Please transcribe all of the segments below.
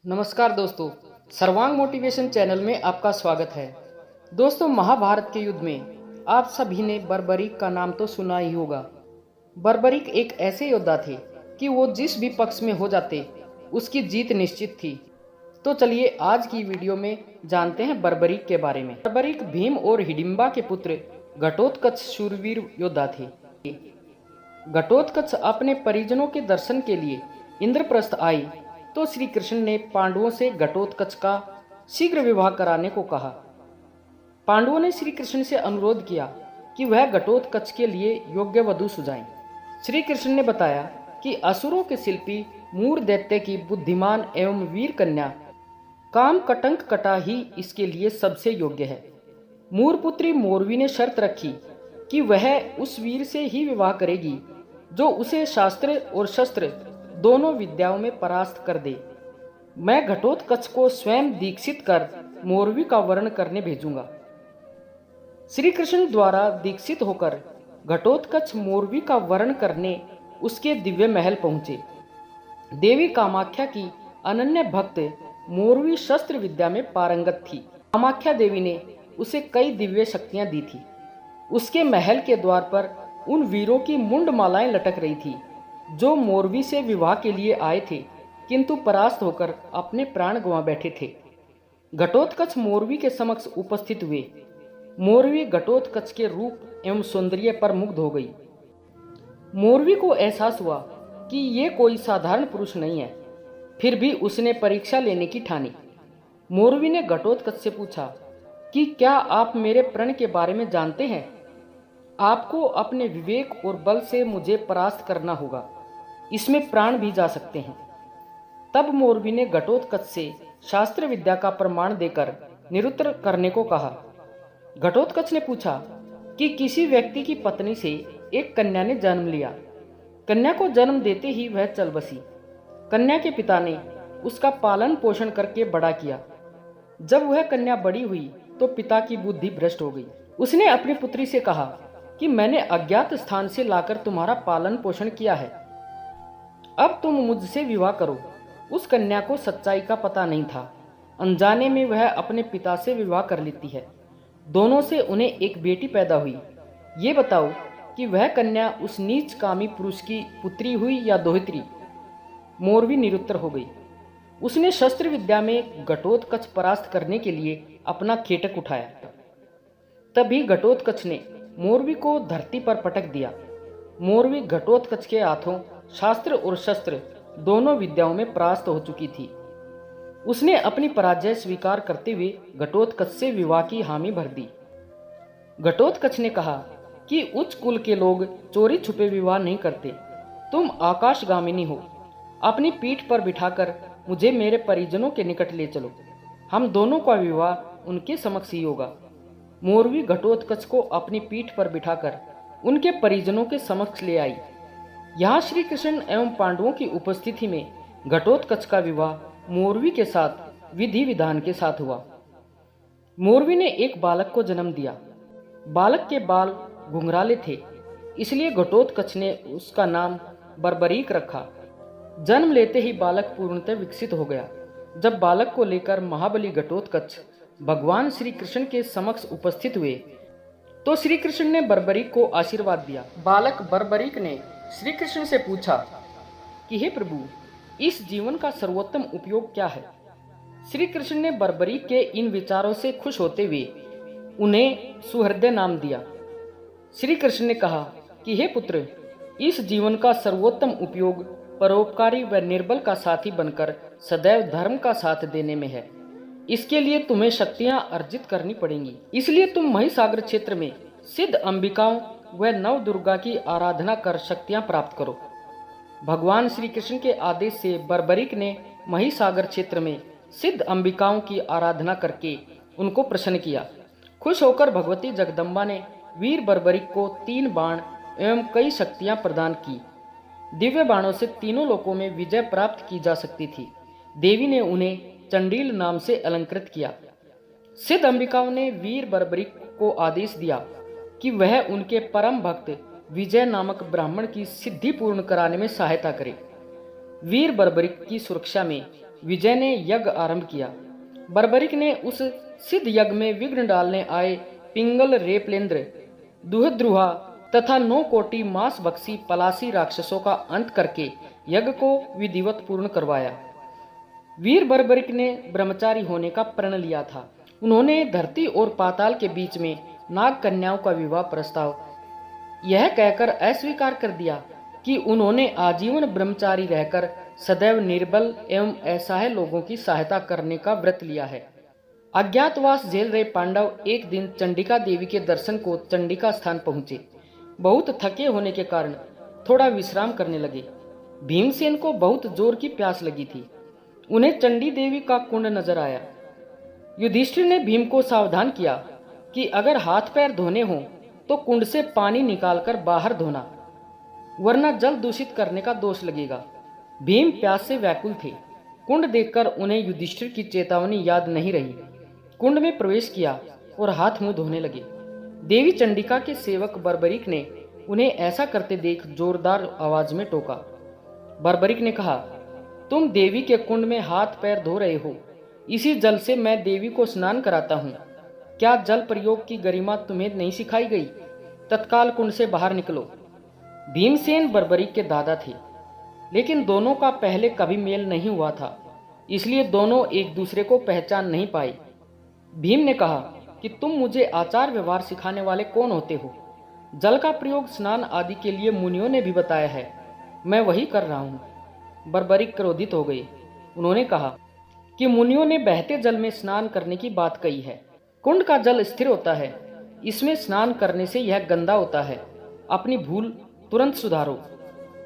नमस्कार दोस्तों, सर्वांग मोटिवेशन चैनल में आपका स्वागत है। दोस्तों, महाभारत के युद्ध में आप सभी ने बर्बरीक का नाम तो सुना ही होगा। बर्बरीक एक ऐसे योद्धा थे कि वो जिस भी पक्ष में हो जाते उसकी जीत निश्चित थी। तो चलिए आज की वीडियो में जानते हैं बर्बरीक के बारे में। बर्बरीक भीम और हिडिंबा के पुत्र घटोत्कच शूरवीर योद्धा थे। घटोत्कच अपने परिजनों के दर्शन के लिए इंद्रप्रस्थ आई तो श्री कृष्ण ने पांडवों से घटोत्कच का शीघ्र विवाह कराने को कहा। पांडवों ने श्री कृष्ण से अनुरोध किया कि वह घटोत्कच के लिए योग्य वधू सुझाएं। श्री कृष्ण ने बताया कि असुरों के शिल्पी मूर दैत्य की बुद्धिमान एवं वीर कन्या काम कटंक कटा ही इसके लिए सबसे योग्य है। मूर पुत्री मोरवी ने शर्त रखी कि वह उस वीर से ही विवाह करेगी जो उसे शास्त्र और शस्त्र दोनों विद्याओं में परास्त कर दे। मैं घटोत्कच को स्वयं दीक्षित कर मोरवी का वर्ण करने भेजूंगा। श्री कृष्ण द्वारा दीक्षित होकर घटोत्कच मोरवी का वर्ण करने उसके दिव्य महल पहुंचे। देवी कामाख्या की अनन्य भक्त मोरवी शस्त्र विद्या में पारंगत थी। कामाख्या देवी ने उसे कई दिव्य शक्तियां दी थी। उसके महल के द्वार पर उन वीरों की मुंड मालाएं लटक रही थी जो मोरवी से विवाह के लिए आए थे, किंतु परास्त होकर अपने प्राण गंवा बैठे थे। घटोत्कच मोरवी के समक्ष उपस्थित हुए। मोरवी घटोत्कच के रूप एवं सौंदर्य पर मुग्ध हो गई। मोरवी को एहसास हुआ कि ये कोई साधारण पुरुष नहीं है, फिर भी उसने परीक्षा लेने की ठानी। मोरवी ने घटोत्कच से पूछा कि क्या आप मेरे प्रण के बारे में जानते हैं? आपको अपने विवेक और बल से मुझे परास्त करना होगा, इसमें प्राण भी जा सकते हैं। तब मोरवी ने घटोत्कच से शास्त्र विद्या का प्रमाण देकर निरुत्तर करने को कहा। घटोत्कच ने पूछा कि किसी व्यक्ति की पत्नी से एक कन्या ने जन्म लिया। कन्या को जन्म देते ही वह चल बसी। कन्या के पिता ने उसका पालन पोषण करके बड़ा किया। जब वह कन्या बड़ी हुई तो पिता की बुद्धि भ्रष्ट हो गई। उसने अपनी पुत्री से कहा कि मैंने अज्ञात स्थान से लाकर तुम्हारा पालन पोषण किया है, अब तुम मुझसे विवाह करो। उस कन्या को सच्चाई का पता नहीं था। अनजाने में वह अपने पिता से विवाह कर लेती है। दोनों से उन्हें एक बेटी पैदा हुई। ये बताओ कि वह कन्या उस नीच कामी पुरुष की पुत्री हुई या दोहित्री? मोरवी निरुत्तर हो गई। उसने शस्त्र विद्या में घटोत्कच परास्त करने के लिए अपना खेटक उठाया। तभी घटोत्कच ने मोरवी को धरती पर पटक दिया। मोरवी घटोत्कच के हाथों शास्त्र और शस्त्र दोनों विद्याओं में परास्त हो चुकी थी। उसने अपनी पराजय स्वीकार करते हुए घटोत्कच से विवाह की हामी भर दी। घटोत्कच ने कहा कि उच्च कुल के लोग चोरी छुपे विवाह नहीं करते। तुम आकाशगामिनी हो। अपनी पीठ पर बिठाकर मुझे मेरे परिजनों के निकट ले चलो। हम दोनों का विवाह उनके समक्ष ही होगा। मोरवी घटोत्कच को अपनी पीठ पर बिठाकर उनके परिजनों के समक्ष ले आई। यहाँ श्री कृष्ण एवं पांडवों की उपस्थिति में घटोत्कच का विवाह मोरवी के साथ विधि विधान के साथ हुआ। मोरवी ने एक बालक को जन्म दिया। बालक के बाल घुंघराले थे, इसलिए घटोत्कच ने उसका नाम बर्बरीक रखा। जन्म लेते ही बालक पूर्णतः विकसित हो गया। जब बालक को लेकर महाबली घटोत्कच भगवान श्री कृष्ण के समक्ष उपस्थित हुए तो श्री कृष्ण ने बर्बरीक को आशीर्वाद दिया। बालक बर्बरीक ने श्री कृष्ण से पूछा कि हे प्रभु, इस जीवन का सर्वोत्तम उपयोग क्या है? श्री कृष्ण ने बर्बरीक के इन विचारों से खुश होते हुए उन्हें सुहृदय नाम दिया। श्री कृष्ण ने कहा कि हे पुत्र, इस जीवन का सर्वोत्तम उपयोग परोपकारी व निर्बल का साथी बनकर सदैव धर्म का साथ देने में है। इसके लिए तुम्हें शक्तियां अर्जित करनी पड़ेंगी। इसलिए तुम महिसागर क्षेत्र में सिद्ध अंबिकाओं व नव दुर्गा की आराधना कर शक्तियां प्राप्त करो। भगवान श्री कृष्ण के आदेश से बर्बरीक ने महिसागर क्षेत्र में सिद्ध अंबिकाओं की आराधना करके उनको प्रसन्न किया। खुश होकर भगवती जगदम्बा ने वीर बर्बरीक को 3 बाण एवं कई शक्तियां प्रदान की। दिव्य बाणों से तीनों लोकों में विजय प्राप्त की जा सकती थी। देवी ने उन्हें चंडील नाम से अलंकृत किया। सिद्ध अंबिकाओं ने वीर बर्बरीक को आदेश दिया कि वह उनके परम भक्त विजय नामक ब्राह्मण की सिद्धि पूर्ण कराने में सहायता करे। वीर बर्बरीक की सुरक्षा में विजय ने यज्ञ आरंभ किया। बर्बरिक ने उस सिद्ध यज्ञ में विघ्न डालने आए पिंगल, रेपलेंद्र, दुहद्रुहा तथा 9 कोटि मांस बक्सी पलासी राक्षसों का अंत करके यज्ञ को विधिवत पूर्ण करवाया। वीर बर्बरिक ने ब्रह्मचारी होने का प्रण लिया था। उन्होंने धरती और पाताल के बीच में नाग कन्याओं का विवाह प्रस्ताव यह कहकर अस्वीकार कर दिया कि उन्होंने आजीवन ब्रह्मचारी रहकर सदैव निर्बल एवं असहाय लोगों की सहायता करने का व्रत लिया है। अज्ञातवास झेल रहे पांडव एक दिन चंडिका देवी के दर्शन को चंडिका स्थान पहुंचे। बहुत थके होने के कारण थोड़ा विश्राम करने लगे। भीमसेन को बहुत जोर की प्यास लगी थी। उन्हें चंडी देवी का कुंड नजर आया। युधिष्ठिर ने भीम को सावधान किया कि अगर हाथ पैर धोने हों तो कुंड से पानी निकालकर बाहर धोना, वरना जल दूषित करने का दोष लगेगा। भीम प्यास से व्याकुल थे। कुंड देखकर उन्हें युधिष्ठिर की चेतावनी याद नहीं रही। कुंड में प्रवेश किया और हाथ मुंह धोने लगे। देवी चंडिका के सेवक बर्बरिक ने उन्हें ऐसा करते देख जोरदार आवाज में टोका। बर्बरिक ने कहा, तुम देवी के कुंड में हाथ पैर धो रहे हो, इसी जल से मैं देवी को स्नान कराता हूँ। क्या जल प्रयोग की गरिमा तुम्हें नहीं सिखाई गई? तत्काल कुंड से बाहर निकलो। भीमसेन बर्बरिक के दादा थे, लेकिन दोनों का पहले कभी मेल नहीं हुआ था, इसलिए दोनों एक दूसरे को पहचान नहीं पाए। भीम ने कहा कि तुम मुझे आचार व्यवहार सिखाने वाले कौन होते हो? जल का प्रयोग स्नान आदि के लिए मुनियों ने भी बताया है, मैं वही कर रहा हूँ। बर्बरिक क्रोधित हो गए। उन्होंने कहा कि मुनियों ने बहते जल में स्नान करने की बात कही है। कुंड का जल स्थिर होता है, इसमें स्नान करने से यह गंदा होता है। अपनी भूल तुरंत सुधारो।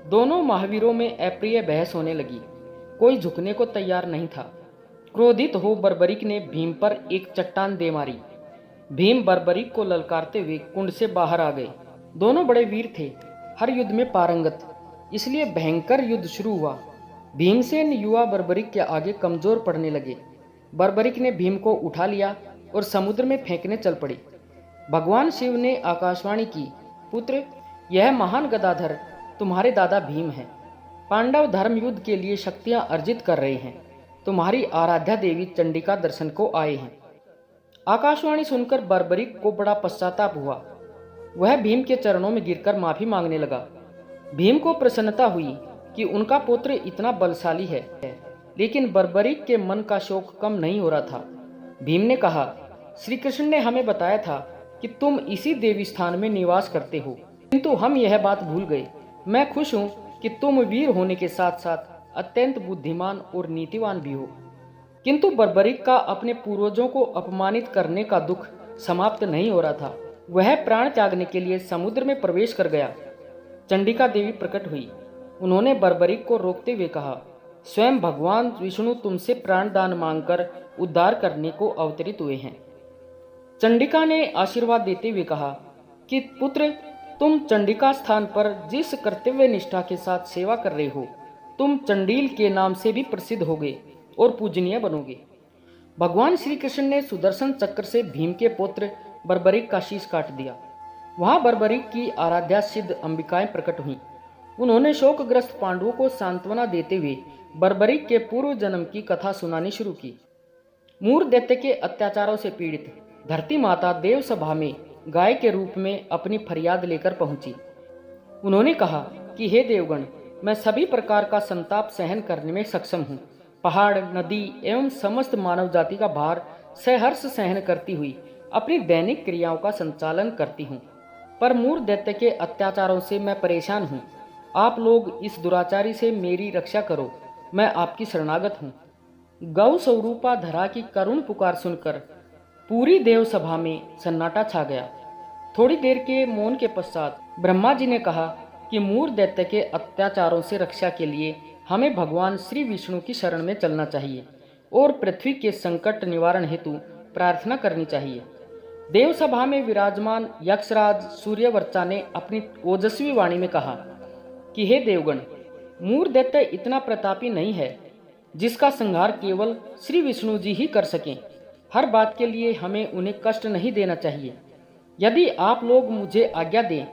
दोनों महावीरों में अप्रिय बहस होने लगी। कोई झुकने को तैयार नहीं था। क्रोधित हो बर्बरिक ने भीम पर एक चट्टान दे मारी। भीम बर्बरिक को ललकारते हुए कुंड से बाहर आ गए। दोनों बड़े वीर थे, हर युद्ध में पारंगत, इसलिए भयंकर युद्ध शुरू हुआ। भीमसेन युवा बर्बरिक के आगे कमजोर पड़ने लगे। बर्बरिक ने भीम को उठा लिया और समुद्र में फेंकने चल पड़े। भगवान शिव ने आकाशवाणी की, पुत्र, यह महान गदाधर तुम्हारे दादा भीम हैं। पांडव धर्म युद्ध के लिए शक्तियां अर्जित कर रहे हैं। तुम्हारी आराध्या देवी चंडिका दर्शन को आए हैं। आकाशवाणी सुनकर बर्बरिक को बड़ा पश्चाताप हुआ। वह भीम के चरणों में गिरकर माफी मांगने लगा। भीम को प्रसन्नता हुई कि उनका पुत्र इतना बलशाली है, लेकिन बर्बरिक के मन का शोक कम नहीं हो रहा था। भीम ने कहा, श्री कृष्ण ने हमें बताया था कि तुम इसी देवी स्थान में निवास करते हो, किंतु हम यह बात भूल गए। मैं खुश हूँ कि तुम वीर होने के साथ साथ अत्यंत बुद्धिमान और नीतिवान भी हो। किंतु बर्बरिक का अपने पूर्वजों को अपमानित करने का दुख समाप्त नहीं हो रहा था। वह प्राण त्यागने के लिए समुद्र में प्रवेश कर गया। चंडिका देवी प्रकट हुई। उन्होंने बर्बरिक को रोकते हुए कहा, स्वयं भगवान विष्णु तुमसे प्राण दान मांगकर उद्धार करने को अवतरित हुए हैं। चंडिका ने आशीर्वाद देते हुए कहा कि पुत्र, तुम चंडिका स्थान पर जिस कर्तव्य निष्ठा के साथ सेवा कर रहे हो, तुम चंडील के नाम से भी प्रसिद्ध होगे और पूजनीय बनोगे। भगवान श्री कृष्ण ने सुदर्शन चक्र से भीम के पुत्र बर्बरिक का शीश काट दिया। वहां बर्बरिक की आराध्या सिद्ध अंबिकाएं प्रकट हुईं। उन्होंने शोकग्रस्त पांडवों को सांत्वना देते हुए बर्बरिक के पूर्व जन्म की कथा सुनानी शुरू की। मूर दैत्य के अत्याचारों से पीड़ित धरती माता देव सभा में गाय के रूप में अपनी फरियाद लेकर पहुंची। उन्होंने कहा कि हे देवगण, मैं सभी प्रकार का संताप सहन करने में सक्षम हूँ। पहाड़, नदी एवं समस्त मानव जाति का भार सहर्ष सहन करती हुई अपनी दैनिक क्रियाओं का संचालन करती हूँ, पर मूर दैत्य के अत्याचारों से मैं परेशान हूँ। आप लोग इस दुराचारी से मेरी रक्षा करो, मैं आपकी शरणागत हूँ। गौ स्वरूपा धरा की करुण पुकार सुनकर पूरी देव सभा में सन्नाटा छा गया। थोड़ी देर के मौन के पश्चात ब्रह्मा जी ने कहा कि मूर दैत्य के अत्याचारों से रक्षा के लिए हमें भगवान श्री विष्णु की शरण में चलना चाहिए और पृथ्वी के संकट निवारण हेतु प्रार्थना करनी चाहिए। देव सभा में विराजमान यक्षराज सूर्यवर्चा ने अपनी ओजस्वी वाणी में कहा कि हे देवगण, मूर दैत्य इतना प्रतापी नहीं है जिसका संहार केवल श्री विष्णु जी ही कर सकें। हर बात के लिए हमें उन्हें कष्ट नहीं देना चाहिए। यदि आप लोग मुझे आज्ञा दें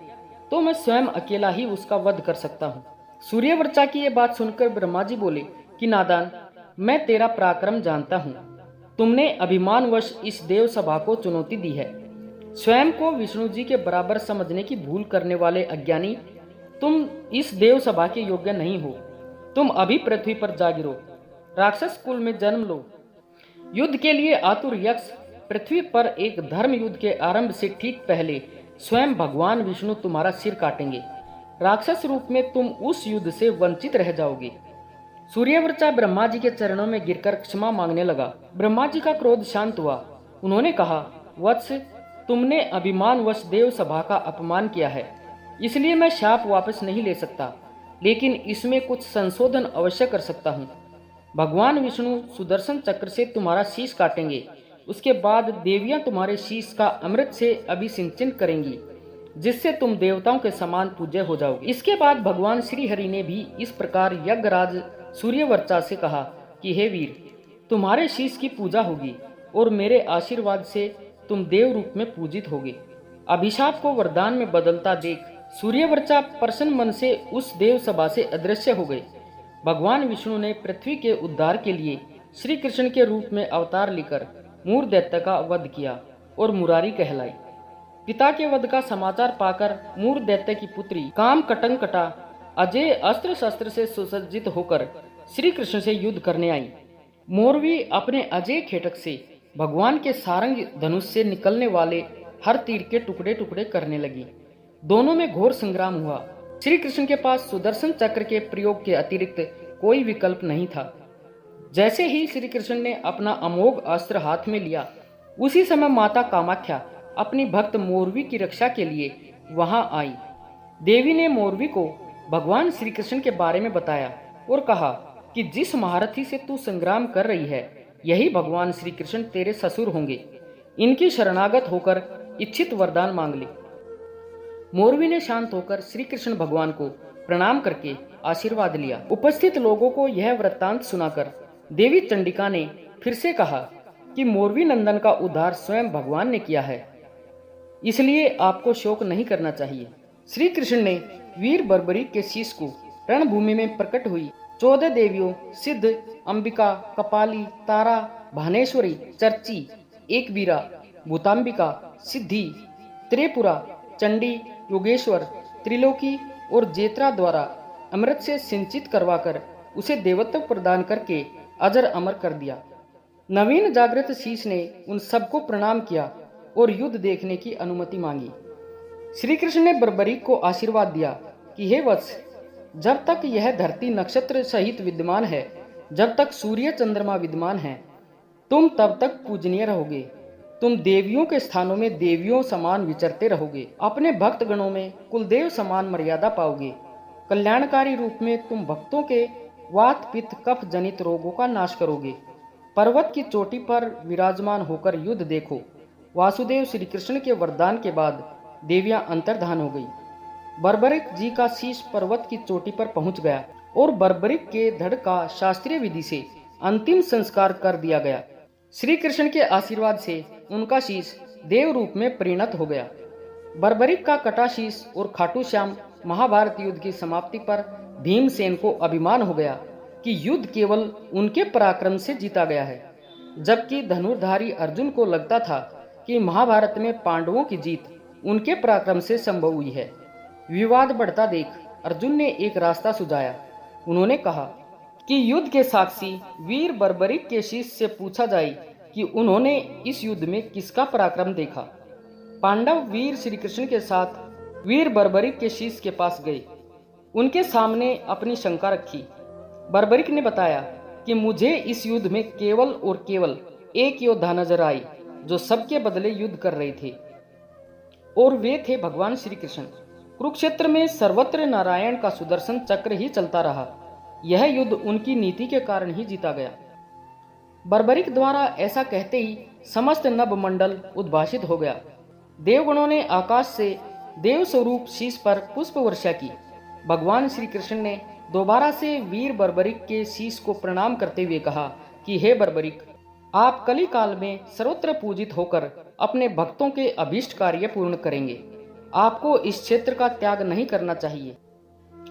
तो मैं स्वयं अकेला ही उसका वध कर सकता हूँ। सूर्यवर्चा की ये बात सुनकर ब्रह्मा जी बोले कि नादान, मैं तेरा पराक्रम जानता हूँ। तुमने अभिमानवश इस देव सभा को चुनौती दी है। स्वयं को विष्णु जी के बराबर समझने की भूल करने वाले अज्ञानी, तुम इस देव सभा के योग्य नहीं हो। तुम अभी पृथ्वी पर जा गिरो, राक्षस कुल में जन्म लो। युद्ध के लिए आतुर यक्ष पृथ्वी पर एक धर्म युद्ध के आरंभ से ठीक पहले स्वयं भगवान विष्णु तुम्हारा सिर काटेंगे। राक्षस रूप में तुम उस युद्ध से वंचित रह जाओगे। सूर्यवर्चा ब्रह्मा जी के चरणों में गिरकर क्षमा मांगने लगा। ब्रह्मा जी का क्रोध शांत हुआ। उन्होंने कहा, वत्स, तुमने अभिमानवश देव सभा का अपमान किया है, इसलिए मैं शाप वापस नहीं ले सकता, लेकिन इसमें कुछ संशोधन अवश्य कर सकता हूँ। भगवान विष्णु सुदर्शन चक्र से तुम्हारा शीश काटेंगे। उसके बाद देवियां तुम्हारे शीश का अमृत से अभिसिंचन करेंगी, जिससे तुम देवताओं के समान पूज्य हो जाओगे। इसके बाद भगवान श्री हरि ने भी इस प्रकार यज्ञराज सूर्यवर्चा से कहा कि हे वीर, तुम्हारे शीश की पूजा होगी और मेरे आशीर्वाद से तुम देव रूप में पूजित होगे। अभिशाप को वरदान में बदलता देख सूर्यवर्चा प्रसन्न मन से उस देव सभा से अदृश्य हो गए। भगवान विष्णु ने पृथ्वी के उद्धार के लिए श्री कृष्ण के रूप में अवतार लेकर मूर दैत्य का वध किया और मुरारी कहलाई। पिता के वध का समाचार पाकर मूर दैत्य की पुत्री काम कटंकटा अजय अस्त्र शस्त्र से सुसज्जित होकर श्री कृष्ण से युद्ध करने आई। मोरवी अपने अजय खेटक से भगवान के सारंग धनुष से निकलने वाले हर तीर के टुकड़े टुकड़े करने लगी। दोनों में घोर संग्राम हुआ। श्री कृष्ण के पास सुदर्शन चक्र के प्रयोग के अतिरिक्त कोई विकल्प नहीं था। जैसे ही श्री कृष्ण ने अपना अमोघ अस्त्र हाथ में लिया, उसी समय माता कामाख्या अपनी भक्त मोरवी की रक्षा के लिए वहां आई। देवी ने मोरवी को भगवान श्री कृष्ण के बारे में बताया और कहा कि जिस महारथी से तू संग्राम कर रही है, यही भगवान श्री कृष्ण तेरे ससुर होंगे। इनकी शरणागत होकर इच्छित वरदान मांग ले। मोरवी ने शांत होकर श्री कृष्ण भगवान को प्रणाम करके आशीर्वाद लिया। उपस्थित लोगों को यह वृत्तांत सुनाकर देवी चंडिका ने फिर से कहा कि मोरवी नंदन का उद्धार स्वयं भगवान ने किया है, इसलिए आपको शोक नहीं करना चाहिए। श्री कृष्ण ने वीर बर्बरीक के शीश को रणभूमि में प्रकट हुई 14 देवियों सिद्ध, अंबिका, कपाली, तारा, भानेश्वरी, चर्ची, एकवीरा, भूतांबिका, सिद्धि, त्रिपुरा, चंडी, योगेश्वर, त्रिलोकी और जेत्रा द्वारा अमृत से सिंचित करवाकर उसे देवत्व प्रदान करके अजर अमर कर दिया। नवीन जागृत शीश ने उन सबको प्रणाम किया और युद्ध देखने की अनुमति मांगी। श्री कृष्ण ने बर्बरीक को आशीर्वाद दिया कि हे वत्स, जब तक यह धरती नक्षत्र सहित विद्यमान है, जब तक सूर्य चंद्रमा विद्यमान है, तुम तब तक पूजनीय रहोगे। तुम देवियों के स्थानों में देवियों समान विचरते रहोगे। अपने भक्त गणों में कुलदेव समान मर्यादा पाओगे। कल्याणकारी रूप में तुम भक्तों के वात पित्त कफ जनित रोगों का नाश करोगे। पर्वत की चोटी पर विराजमान होकर युद्ध देखो। वासुदेव श्री कृष्ण के वरदान के बाद देवियां अंतर्धान हो गई। बर्बरिक जी का शीश पर्वत की चोटी पर पहुंच गया और बर्बरिक के धड़ का शास्त्रीय विधि से अंतिम संस्कार कर दिया गया। श्री कृष्ण के आशीर्वाद से उनका शीश देव रूप में परिणत हो गया। बर्बरिक का कटा शीश और खाटू श्याम महाभारत युद्ध की समाप्ति पर भीमसेन को अभिमान हो गया कि युद्ध केवल उनके पराक्रम से जीता गया है, जबकि धनुर्धारी अर्जुन को लगता था कि महाभारत में पांडवों की जीत उनके पराक्रम से संभव हुई है। विवाद बढ़ता देख अर्जुन ने एक रास्ता सुझाया। उन्होंने कहा कि युद्ध के साक्षी वीर बर्बरिक के शीश से पूछा जाए कि उन्होंने इस युद्ध में किसका पराक्रम देखा। पांडव वीर श्री कृष्ण के साथ वीर बर्बरिक के शीश के पास गए। उनके सामने अपनी शंका रखी। बर्बरिक ने बताया कि मुझे इस युद्ध में केवल और केवल एक योद्धा नजर आए जो सबके बदले युद्ध कर रहे थे, और वे थे भगवान श्री कृष्ण। कुरुक्षेत्र में सर्वत्र नारायण का सुदर्शन चक्र ही चलता रहा। यह युद्ध उनकी नीति के कारण ही जीता गया। बर्बरिक द्वारा ऐसा कहते ही समस्त नभ मंडल उद्भासित हो गया। देवगणों ने आकाश से देव स्वरूप शीश पर पुष्प वर्षा की। भगवान श्री कृष्ण ने दोबारा से वीर बर्बरिक के शीश को प्रणाम करते हुए कहा कि हे बर्बरिक, आप कली काल में सर्वत्र पूजित होकर अपने भक्तों के अभीष्ट कार्य पूर्ण करेंगे। आपको इस क्षेत्र का त्याग नहीं करना चाहिए।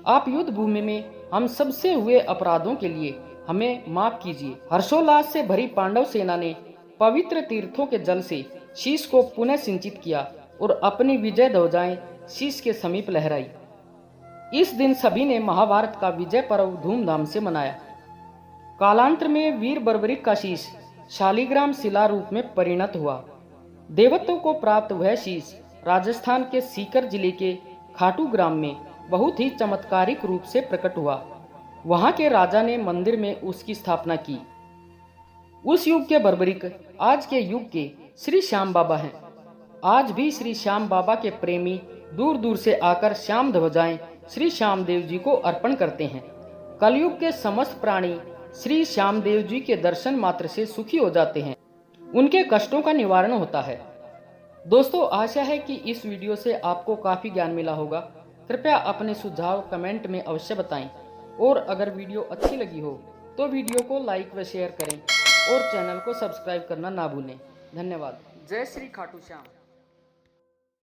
आप युद्ध भूमि में हम सबसे हुए अपराधों के लिए हमें माफ कीजिए। हर्षोल्लास से भरी पांडव सेना ने पवित्र तीर्थों के जल से शीश को पुनः सिंचित किया और अपनी विजय ध्वजाएं शीश के समीप लहराई। इस दिन सभी ने महाभारत का विजय पर्व धूमधाम से मनाया। कालांतर में वीर बर्बरिक का शीश शालिग्राम शिला रूप में परिणत हुआ। देवत्व को प्राप्त वह शीश राजस्थान के सीकर जिले के खाटू ग्राम में बहुत ही चमत्कारिक रूप से प्रकट हुआ। वहां के राजा ने मंदिर में उसकी स्थापना की। उस युग के बर्बरिक आज के युग के श्री श्याम बाबा हैं। आज भी श्री श्याम बाबा के प्रेमी दूर दूर से आकर श्याम ध्वजाएं श्री श्याम देव जी को अर्पण करते हैं। कलयुग के समस्त प्राणी श्री श्याम देव जी के दर्शन मात्र से सुखी हो जाते हैं, उनके कष्टों का निवारण होता है। दोस्तों, आशा है कि इस वीडियो से आपको काफी ज्ञान मिला होगा। कृपया अपने सुझाव कमेंट में अवश्य बताएं और अगर वीडियो अच्छी लगी हो तो वीडियो को लाइक व शेयर करें और चैनल को सब्सक्राइब करना ना भूलें। धन्यवाद। जय श्री खाटू श्याम।